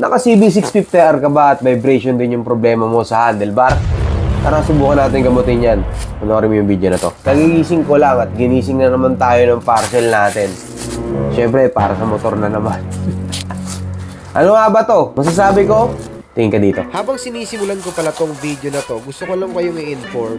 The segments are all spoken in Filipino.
Naka CB650R ka ba at vibration din yung problema mo sa handlebar? Tara, subukan natin gamutin yan. Panoorin mo yung video na to. Kagigising ko lang at ginising na naman tayo ng parcel natin. Siyempre, para sa motor na naman. Ano nga ba to? Masasabi ko? Tingin ka dito. Habang sinisimulan ko pala tong video na to, gusto ko lang kayong i-inform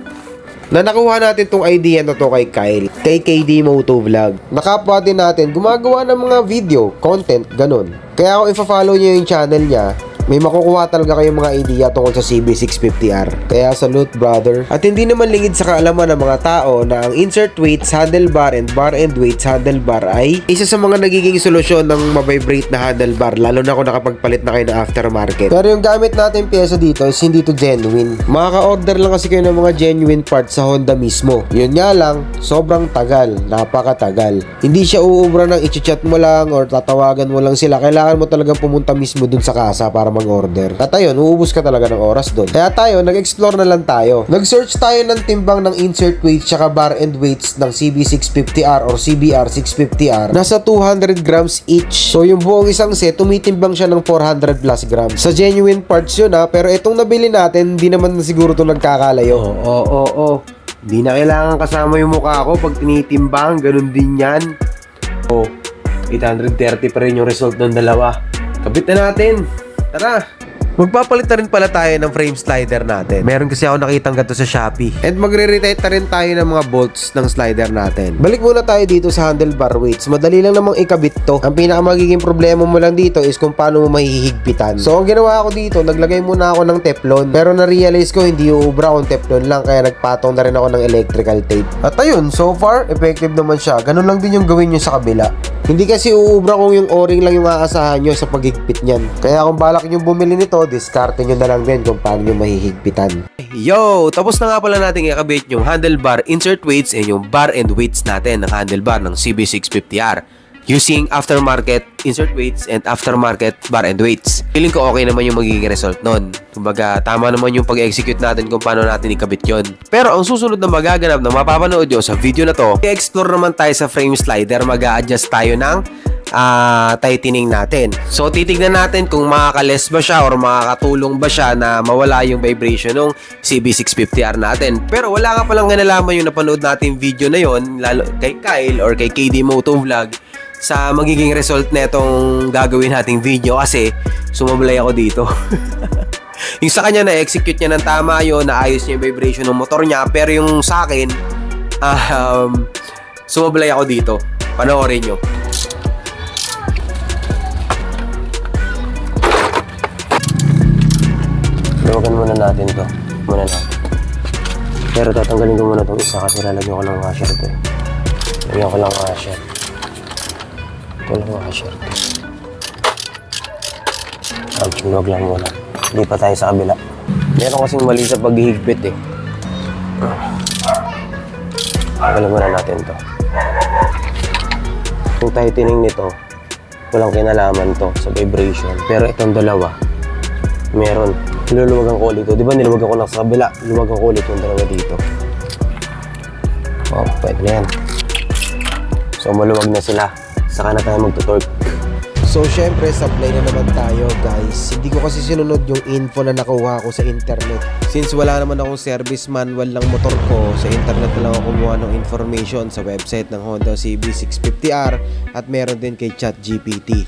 na nakuha natin tong idea na to kay Kyle, kay KD Moto Vlog. Nakapwa din natin, gumagawa ng mga video, content, ganun. Kaya kung ifa-follow nyo yung channel niya, may makukuha talaga kayong mga idea tungkol sa CB650R. Kaya salute, brother. At hindi naman lingid sa kaalaman ng mga tao na ang insert weights handlebar and bar end weights handlebar ay isa sa mga nagiging solusyon ng mabibrate na handlebar, lalo na kung nakapagpalit na kayo ng aftermarket. Pero yung gamit natin pyesa dito is hindi to genuine. Makaka-order lang kasi kayo ng mga genuine parts sa Honda mismo. Yun nga lang, sobrang tagal. Napakatagal. Hindi siya uubra ng i-chat mo lang or tatawagan mo lang sila. Kailangan mo talagang pumunta mismo dun sa kasa para mag-order. At ayun, uubos ka talaga ng oras doon. Kaya tayo, nag-explore na lang tayo. Nag-search tayo ng timbang ng insert weights tsaka bar end weights ng CB650R or CBR650R. Nasa 200 grams each. So yung buong isang set, tumitimbang siya ng 400 plus grams. Sa genuine parts yun ha, pero itong nabili natin, hindi naman siguro itong nagkakalayo. Oo. Hindi na kailangan kasama yung mukha ko pag tinitimbang, ganun din yan. 830 pa rin yung result ng dalawa. Kabit na natin. Tara! Magpapalit na rin pala tayo ng frame slider natin. Meron kasi ako nakitang ganito sa Shopee. And magre-retake na rin tayo ng mga bolts ng slider natin. Balik muna tayo dito sa handlebar weights. Madali lang namang ikabit to. Ang pinaka magiging problema mo lang dito is kung paano mo mahihigpitan. So ang ginawa ko dito, naglagay muna ako ng teflon. Pero na-realize ko hindi uubra kung teflon lang, kaya nagpatong na rin ako ng electrical tape. At ayun, so far, effective naman siya. Ganun lang din yung gawin nyo sa kabila. Hindi kasi uubra kung yung o-ring lang yung aasahan nyo sa paghigpit nyan. Kaya kung balak nyo bumili nito, diskarte nyo na lang din kung paano nyo mahihigpitan. Yo! Tapos na nga pala natin ikabit yung handlebar insert weights and yung bar end weights natin ng handlebar ng CB650R using aftermarket insert weights and aftermarket bar end weights. Feeling ko okay naman yung magiging result nun. Kumbaga, tama naman yung pag-execute natin kung paano natin ikabit yon. Pero ang susunod na magaganap na mapapanood nyo sa video na to, i-explore naman tayo sa frame slider. Mag-a-adjust tayo ng tightening natin. So, titignan natin kung makakales ba siya or makakatulong ba siya na mawala yung vibration ng CB650R natin. Pero wala nga palang kinalaman yung napanood natin video na yon, lalo kay Kyle or kay KD Moto Vlog, sa magiging result na itong gagawin nating video kasi sumablay ako dito. Yung sa kanya na-execute niya ng tama yun, naayos niya yung vibration ng motor niya, pero yung sa akin, sumablay ako dito. Panoorin nyo. Luwagan muna natin to. Pero tatanggalin ko muna itong isa kasi lalagyan ko ng washer to. Lagyan ko lang washer. Walang washer. Huwag lang muna. Hindi pa tayo sa kabila. Meron kasing mali sa paghihigpit eh. Tanggalin muna natin to. Yung tightening nito, walang kinalaman to sa vibration. Pero itong dalawa, meron. Luluwagan ko ulit to. Diba niluwagan ko lang sa kabila? Niluwagan ko ulit yung dalawa dito. Pwede na yan. So maluwag na sila. Saka na tayo magtutorque. So syempre supply na naman tayo guys. Hindi ko kasi sinunod yung info na nakuha ko sa internet. Since wala naman akong service manual ng motor ko, sa internet na lang ako kumuha ng information sa website ng Honda CB650R at meron din kay ChatGPT.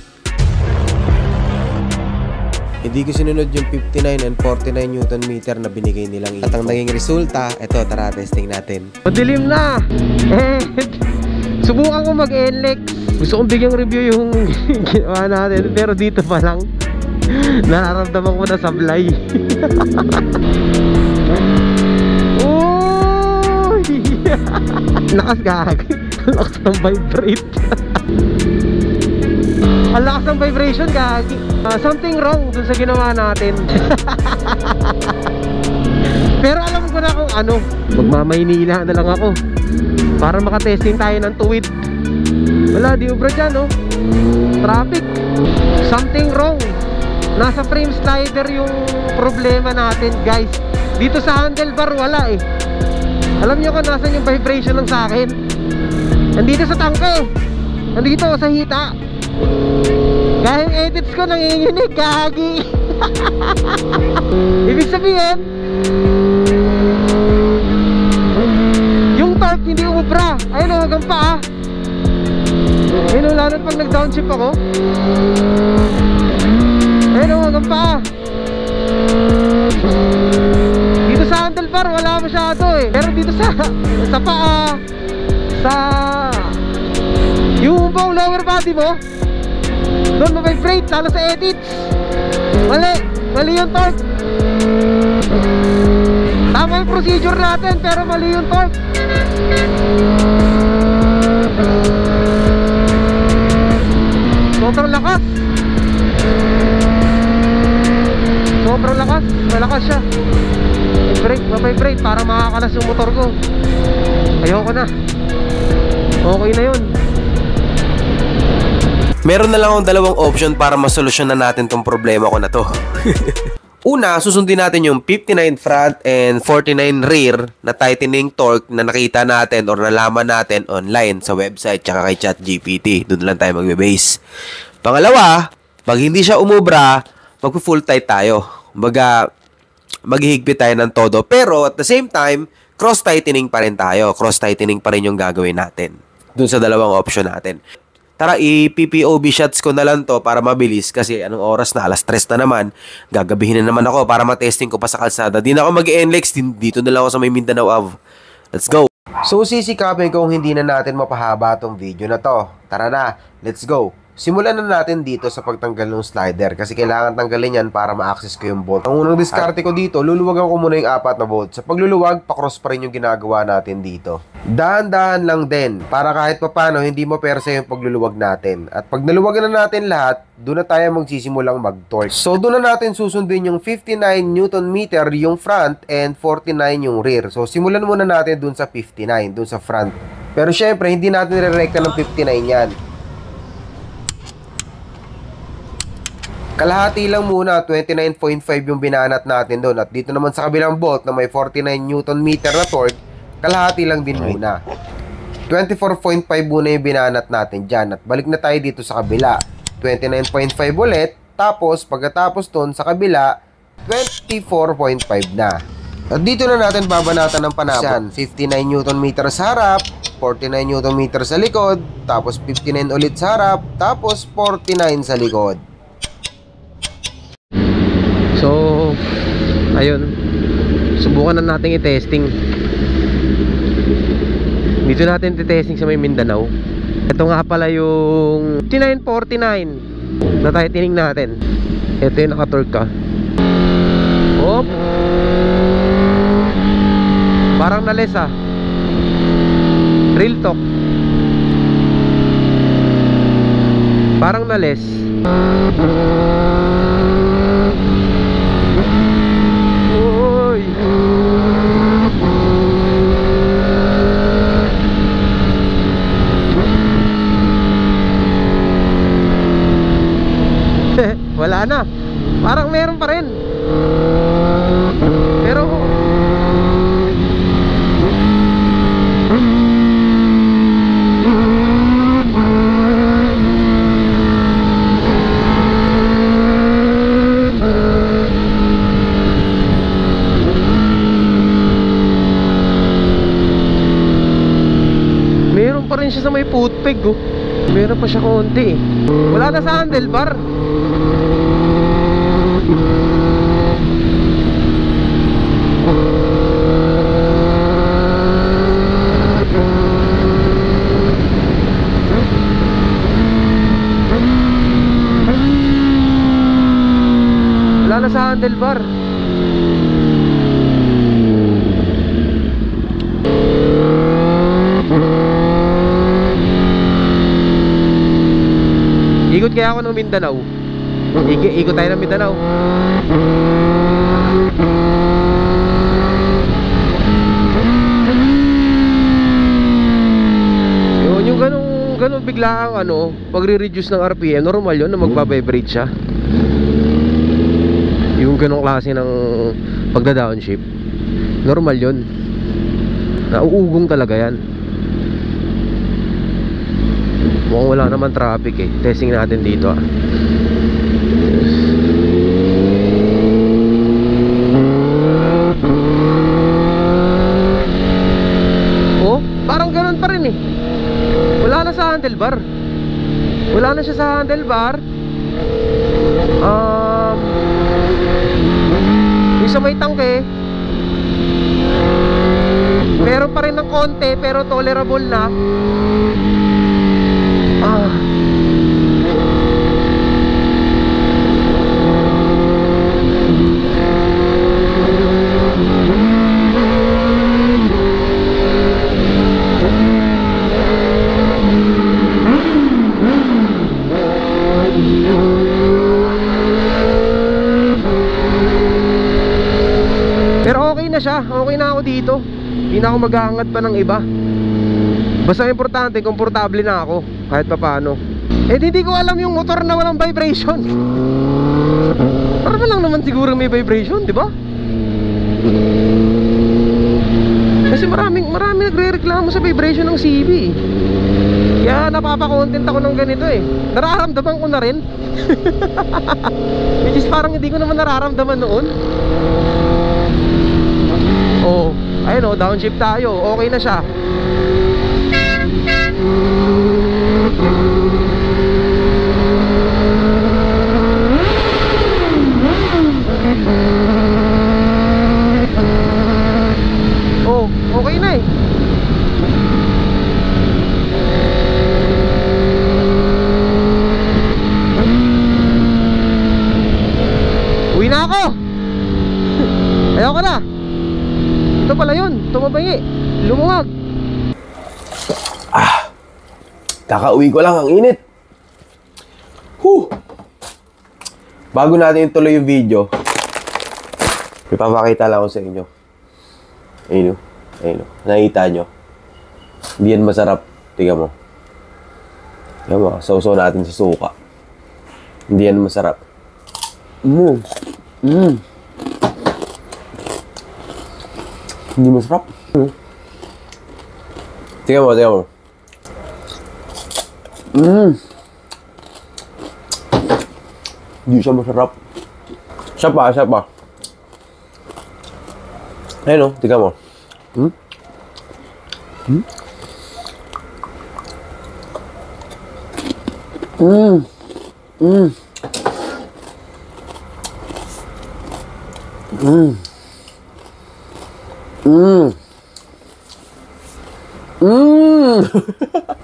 Hindi ko sinunod yung 59 and 49 Newton meter na binigay nilang info. At ang naging resulta, eto, tara testing natin. Madilim na! Subukan ko mag-NLEX. Gusto kong bigyang review yung ginawa natin, pero dito pa lang nararamdaman ko na sablay. Oh! Lakas gag. Lakas ng vibrate. Ang lakas ng vibration gagi. Something wrong dun sa ginawa natin. Pero alam ko na kung ano, magmamaynila na lang ako para makatesting tayo ng tuwid. Wala, di ubra dyan, no? Traffic. Something wrong. Nasa frame slider yung problema natin, guys. Dito sa handlebar, wala eh. Alam nyo kung nasan yung vibration lang sa akin? Nandito sa tangke. Nandito sa hita. Kaya yung edits ko nanginginig, gagi. Ibig sabihin, yung torque hindi umubra. Ayun o, hanggang paa. Ayun o, lalo pag nag-downshift ako. Ayun o, hanggang paa. Dito sa handlebar wala masyado eh. Pero dito sa paa, sa yung buong lower body mo, doon ma-vibrate, lalo sa edits. Mali yung torque. Tama yung procedure natin, pero mali yung torque. Sobrang lakas. Sobrang lakas. Malakas siya. Ma-vibrate para makakalas yung motor ko. Ayoko na. Okay na yun. Meron na lang akong dalawang option para masolusyonan natin tong problema ko na to. Una, susundin natin yung 59 front and 49 rear na tightening torque na nakita natin or nalaman natin online sa website tsaka kay ChatGPT. Doon lang tayo magbe-base. Pangalawa, pag hindi siya umubra, mag-full tight tayo. Maghihigpit tayo ng todo. Pero at the same time, cross-tightening pa rin tayo. Cross-tightening pa rin yung gagawin natin. Doon sa dalawang option natin. Tara, i-PPOV shots ko na lang to para mabilis kasi anong oras na, alas 3 na naman. Gagabihin na naman ako para matesting ko pa sa kalsada. Di na ako mag-NLEX, dito na lang ako sa may Mindanao Ave. Let's go! So, sisikapin kung hindi na natin mapahaba tong video na to. Tara na, let's go! Simulan na natin dito sa pagtanggal ng slider kasi kailangan tanggalin yan para ma-access ko yung bolt. Ang unang diskarte ko dito, luluwagan ko muna yung 4 na bolt. Sa pagluluwag, pa-cross pa rin yung ginagawa natin dito. Dahan-dahan lang din para kahit papano hindi mo persa yung pagluluwag natin. At pag naluwagan na natin lahat, doon na tayo magsisimulang mag-torque. So doon na natin susundin yung 59 Nm yung front and 49 yung rear. So simulan muna natin doon sa 59, doon sa front. Pero syempre, hindi natin re-recta ng 59 yan. Kalahati lang muna, 29.5 yung binanat natin doon. At dito naman sa kabilang bolt na may 49 Nm na torque, kalahati lang din muna. 24.5 muna yung binanat natin dyan. At balik na tayo dito sa kabila. 29.5 ulit. Tapos, pagkatapos doon sa kabila, 24.5 na. At dito na natin babanatan ng panabot. 59 Nm sa harap, 49 Nm sa likod, tapos 59 ulit sa harap, tapos 49 sa likod. So, ayun. Subukan na natin i-testing. Dito natin i-testing sa may Mindanao. Ito nga pala yung 5949 na tightening natin. Ito yung naka-torque ka. Hop. Parang nalis ah. Real talk. Parang nalis. Wala na. Parang meron pa rin. Pero meron pa rin siya sa may footpeg oh. Meron pa siya konti eh. Wala na sa handlebar. Wala na sa handlebar. Ikot kaya ako ng Mindanao. Ikot tayo ng Mindanao. Yun, yung ganun bigla ang ano, pag re-reduce ng RPM, normal yun na magbabibrate siya. Yung ganung klase ng pagda-downshift, normal yun. Nauugong talaga yan. Mukhang wala naman traffic eh. Testing natin dito ah. handlebar. Wala na siya sa handlebar. Yung sa may tangke, meron pa rin ng konti pero tolerable na. Pero okay na siya, okay na ako dito. Hindi na ako maghahangat pa ng iba. Basta importante, komportable na ako kahit pa paano. Eh hindi ko alam yung motor na walang vibration. Parang lang naman siguro may vibration, di ba? Kasi maraming nagre-reklamo sa vibration ng CB. Kaya napapa-content ako ng ganito eh. Nararamdaman ko na rin. Which is parang hindi ko naman nararamdaman noon. Oh, ayun oh, downshift tayo. Okay na siya. Oh, okay na eh. Uwi na ako. Ayoko na. Ito pala yun, tumabangi, lumuwag. Kakauwi ko lang, ang init. Bago natin ituloy yung video, ipapakita lang ako sa inyo. Ayun o, ayun o, nakita nyo. Hindi yan masarap, tingnan mo. Tingnan mo, sausaw natin sa suka. Hindi yan masarap. Hindi masarap. Tingnan mo, tingnan mo. Hindi siya masarap. Siya pa. Ayun o, tingnan mo.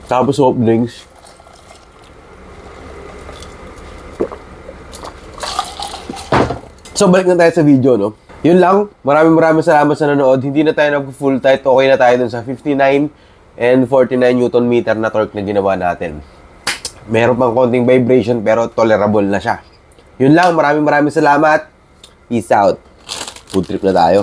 Tapos soft drinks. So balik na tayo sa video, no? Yun lang. Maraming salamat sa nanood. Hindi na tayo nag-full tight. Okay na tayo dun sa 59 and 49 Newton meter na torque na ginawa natin. Meron pang konting vibration pero tolerable na siya. Yun lang. Maraming salamat. Peace out. Food trip na tayo.